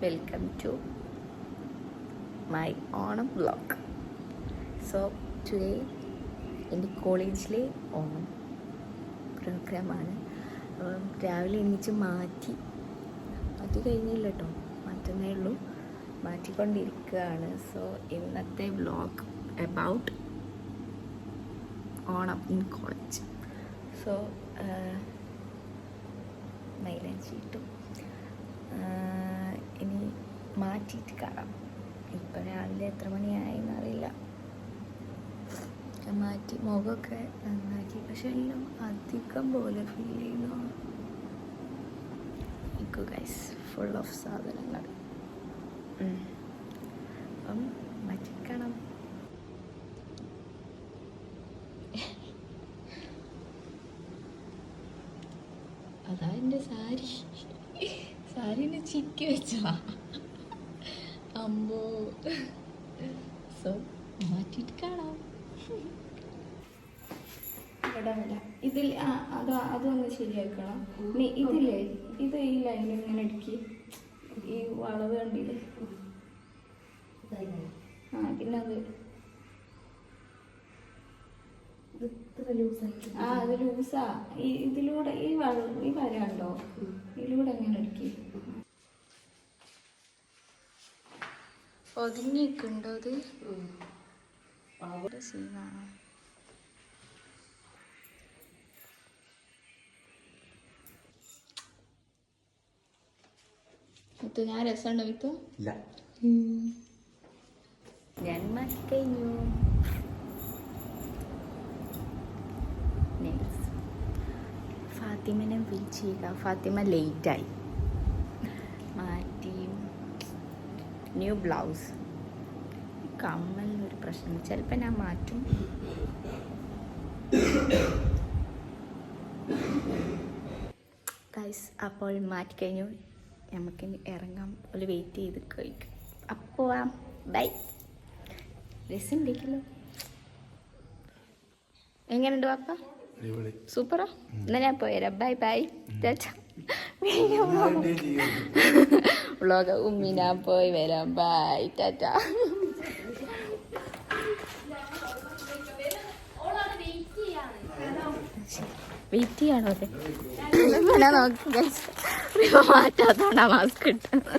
Welcome to my Onam vlog. So today എൻ്റെ കോളേജിലെ ഓണം പ്രോഗ്രാമാണ്. രാവിലെ എണീച്ച് മാറ്റി കഴിഞ്ഞില്ല കേട്ടോ, മാറ്റുന്നേ ഉള്ളൂ, മാറ്റിക്കൊണ്ടിരിക്കുകയാണ്. സോ ഇന്നത്തെ vlog about Onam in college. So മൈലാഞ്ചി ഇട്ടു, ഇനി മാറ്റിയിട്ട് കാണാം. ഇപ്പം രാവിലെ എത്ര മണിയായെന്ന് അറിയില്ല. മാറ്റി മുഖമൊക്കെ നന്നാക്കി, പക്ഷെ എല്ലാം അധികം പോലെ ഫീൽ ചെയ്യുന്നു. ഗൈസ് ഫുൾ ഓഫ് സാധനങ്ങൾ. അപ്പം മാറ്റിക്കണം. അതാ എൻ്റെ സാരിനെ ചിക്കി വെച്ചതാ അമ്പോ. സോ മാറ്റിയിട്ട് കാണാം. ഇതിൽ അതൊന്ന് ശരിയാക്കണം. ഇതില്ലേ, ഇത് ഈ ലൈനിൽ ഇങ്ങനെ ഇടുക്കി, ഈ വളവ് കണ്ടില്ലേ? പിന്നെ അത് ലൂസാ. ഇതിലൂടെ ഈ വര ഉണ്ടോ, ഇതിലൂടെ എങ്ങനെ ഇടുക്കി ഒതുങ്ങിക്കുണ്ടോ? അത് സീനാണോ? ഞാൻ രസമുണ്ടോ വിത്ത്? ഞാൻ മാറ്റി കഴിഞ്ഞു. ഫാത്തിമനെ വെയിറ്റ് ചെയ്യുക. ഫാത്തിമ ലേറ്റായി. മാറ്റി. New blouse. കമ്മലിനൊരു പ്രശ്നം, ചിലപ്പോൾ ഞാൻ മാറ്റും. ഗൈസ് അപ്പോൾ മാറ്റിക്കഴിഞ്ഞു, നമുക്കിനി ഇറങ്ങാം. ഒരു വെയിറ്റ് ചെയ്ത് കഴിക്കും. അപ്പോൾ ബൈ. രസം ഉണ്ടല്ലോ. എങ്ങനെയുണ്ട് പാപ്പ? സൂപ്പറാ. എന്നാ ഞാൻ പോയരാ. Bye bye. വ്ളോഗ് ഉമ്മി ഞാൻ പോയി വരാം. ബൈ ടാറ്റ. വെയിറ്റ് ചെയ്യാണോ? അതെ മാറ്റാത്തോണ്ടാ മാസ്ക് ഇട്ടത്.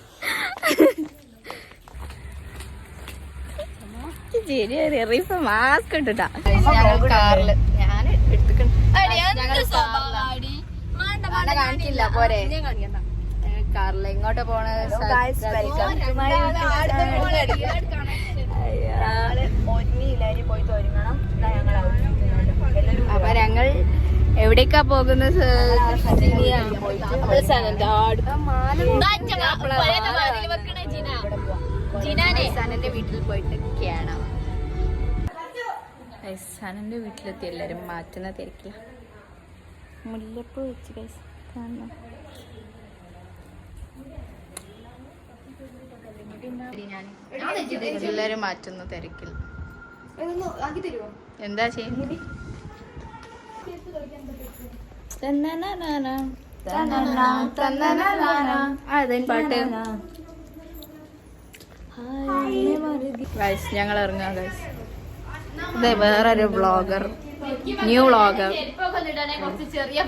ശരിയറിയ മാസ്ക് ഇട്ടിട്ടാ. ഞങ്ങൾ കാറില്, ഞാൻ കാണിച്ചില്ല പോരെ. കാറില് എങ്ങോട്ട് പോണ? അപ്പൊ ഞങ്ങൾ എവിടേക്കാ പോകുന്നത്? സനന്റെ വീട്ടിൽ പോയിട്ട് കാണാം. സനന്റെ വീട്ടിലെത്തി. എല്ലാരും മാറ്റുന്ന തിരക്കില്ല. മുല്ലപ്പൂ വെച്ച് ഗൈസ് കാണണം. എല്ലാരും മാറ്റുന്ന തിരക്കിൽ. എന്താ ചെയ്യുന്നത്? പാട്ട്. ഗൈസ് ഞങ്ങൾ ഇറങ്ങാം ഗൈസ്. ഇതേ വേറൊരു വ്ളോഗർ, ന്യൂ വ്ളോഗർ. ചെറിയ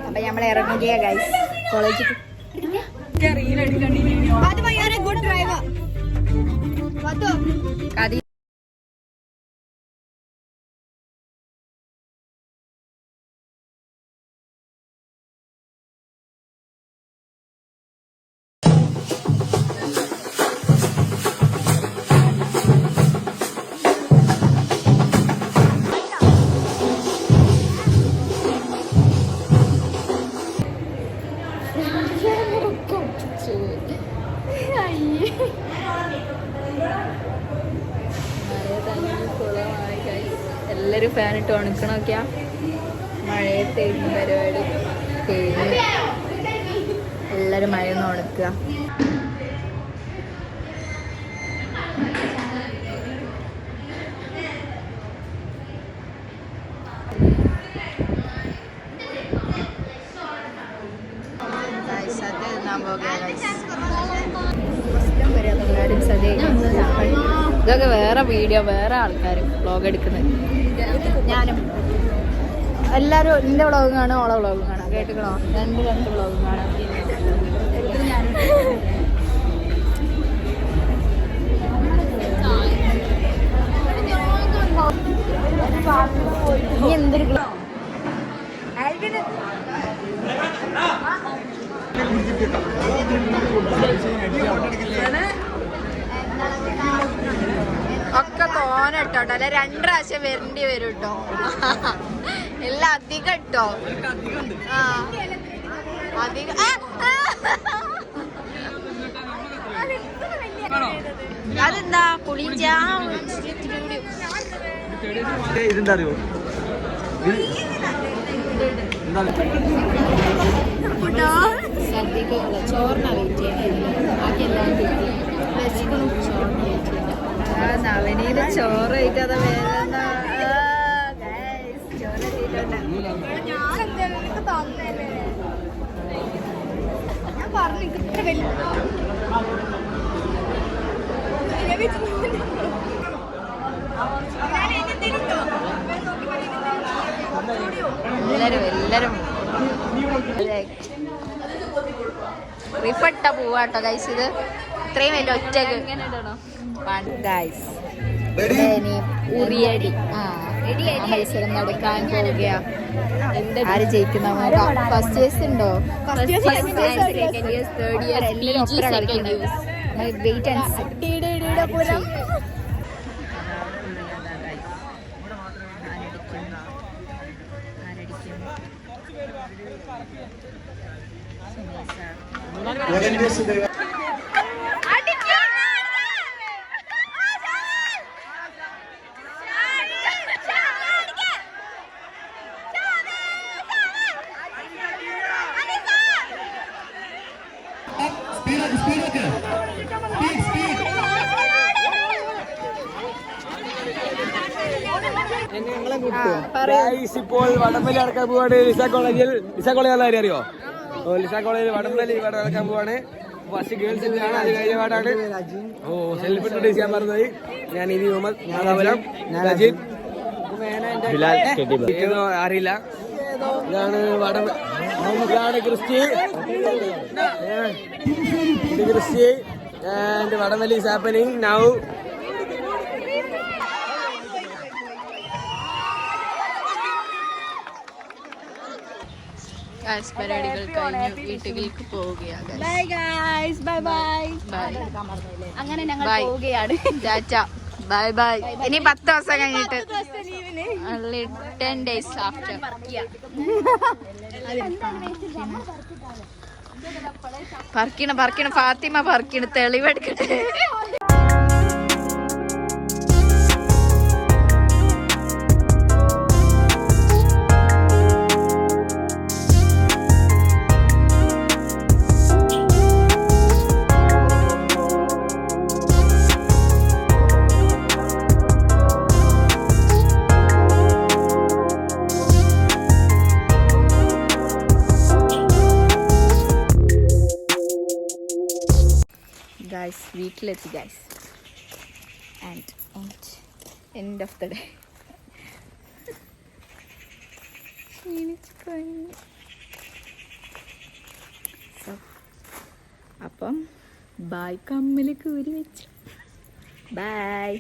അപ്പൊ നമ്മൾ ഇറങ്ങുക ഗൈസ് കോളേജിൽ. എല്ലാവരും ഫാനിട്ട് ഉണക്കണൊക്കെയാ. മഴയത്തെ പരിപാടി കഴിഞ്ഞ് എല്ലാവരും മഴയൊന്ന് ഉണക്കുക. ഇതൊക്കെ വേറെ വീഡിയോ, വേറെ ആൾക്കാർ വ്ളോഗ് എടുക്കുന്നത്. ഞാനും എല്ലാവരും എൻ്റെ വ്ളോഗും കാണും, ഓളെ വ്ളോഗും കാണാം. കേട്ടുക്കണോ? രണ്ട് വ്ളോഗും കാണാം. ഇനി എന്തൊരു ഒക്കെ തോന ഇട്ടോട്ടോ, അല്ലെ 2 പ്രാവശ്യം വരേണ്ടി വരും കേട്ടോ. എല്ലാം അധികം ഇട്ടോ. ആ അധികം. അതെന്താ പുളിഞ്ചാ ഇതെന്താ അറിയോ? സദ്യക്കുള്ള ചോറിനാ വെയിറ്റ് ചെയ്യുന്നത്. ബാക്കി എല്ലാം കിട്ടി. നവനീത് ചോറ് കഴിക്കാതെ വേദന. ചോറ് ഞാൻ പറഞ്ഞു ഇത്ര വലിയ എല്ലാരും റിഫട്ട പോവാട്ടോ ഗൈസ്. ഇത് ഇത്രയും വലിയ ഒറ്റക്ക് ഗൈസ്. ഉറിയടി മത്സരം നടക്കാൻ പോവുക. ആര് ജയിക്കുന്ന ഫസ്റ്റ് ഇയേഴ്സ് ഉണ്ടോ? സെക്കൻഡ് ഇയേഴ്സ്, തേർഡ് ഇയർ എല്ലാവരും ഒപ്പര കളിക്കുന്നത്. Wait and see. ഇപ്പോൾ വടംവലി നടക്കാൻ പോവാണ്. ലിസ കോളേജിൽ അറിയോ? ലിസ കോളേജിൽ വടംവലി നടക്കാൻ പോവാണ്. ഫസ്റ്റ് ഗേൾസിന്റെ ആണ്, അത് കഴിഞ്ഞ പാടാണ്. സെൽഫ് ഇൻട്രൊഡ്യൂസ് ചെയ്യാൻ പറഞ്ഞത് ഞാൻ ഇനി മുഹമ്മദ് മാതാപുരം രജിത്. അറിയില്ല. ഇതാണ് ക്രിസ്റ്റി. ആൻഡ് വടംവലി ഈസ് ഹാപ്പനിങ് നൗ. പരിപാടികൾ കഴിഞ്ഞു, വീട്ടുകൾക്ക് പോവുകയാണ്. Bye guys, bye bye bye. അങ്ങനെ ഞങ്ങൾ പോവുകയാണ്. ചാച്ച ബൈ ബൈ. ഇനി 10 ദിവസം കഴിഞ്ഞിട്ട് 10 days after. പറക്കിണ ഫാത്തിമ പറക്കിണ തെളിവെടുക്കട്ടെ. ഗൈസ് വീട്ടിലെത്തി guys. And end of the day. അപ്പം ബായ്. കമ്മലൊക്കെ ഊരി വെച്ചു. ബായ്.